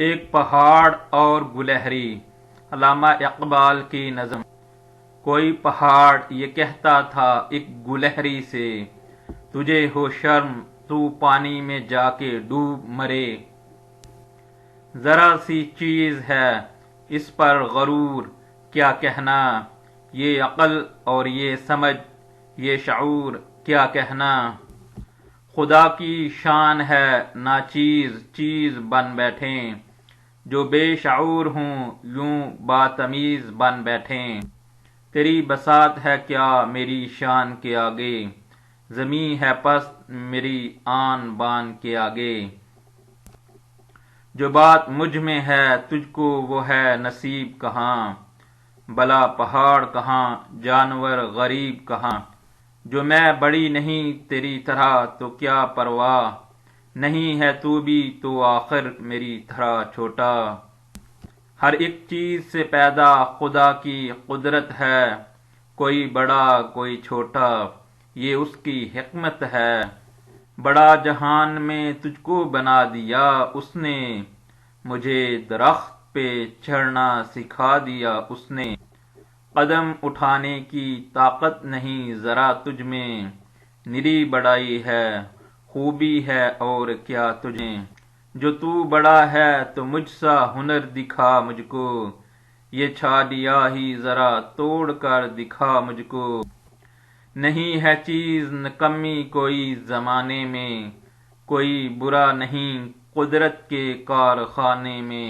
ایک پہاڑ اور گلہری، علامہ اقبال کی نظم۔ کوئی پہاڑ یہ کہتا تھا ایک گلہری سے، تجھے ہو شرم تو پانی میں جا کے ڈوب مرے۔ ذرا سی چیز ہے اس پر غرور کیا کہنا، یہ عقل اور یہ سمجھ یہ شعور کیا کہنا۔ خدا کی شان ہے ناچیز چیز بن بیٹھیں، جو بے شعور ہوں یوں باتمیز بن بیٹھیں۔ تیری بساط ہے کیا میری شان کے آگے، زمیں ہے پست میری آن بان کے آگے۔ جو بات مجھ میں ہے تجھ کو وہ ہے نصیب کہاں، بھلا پہاڑ کہاں جانور غریب کہاں۔ جو میں بڑی نہیں تیری طرح تو کیا پرواہ، نہیں ہے تو بھی تو آخر میری طرح چھوٹا۔ ہر ایک چیز سے پیدا خدا کی قدرت ہے، کوئی بڑا کوئی چھوٹا یہ اس کی حکمت ہے۔ بڑا جہان میں تجھ کو بنا دیا اس نے، مجھے درخت پہ چڑھنا سکھا دیا اس نے۔ قدم اٹھانے کی طاقت نہیں ذرا تجھ میں، نری بڑائی ہے خوبی ہے اور کیا تجھے۔ جو تو بڑا ہے تو مجھ سا ہنر دکھا مجھ کو، یہ چھالیا ہی ذرا توڑ کر دکھا مجھ کو۔ نہیں ہے چیز نکمی کوئی زمانے میں، کوئی برا نہیں قدرت کے کارخانے میں۔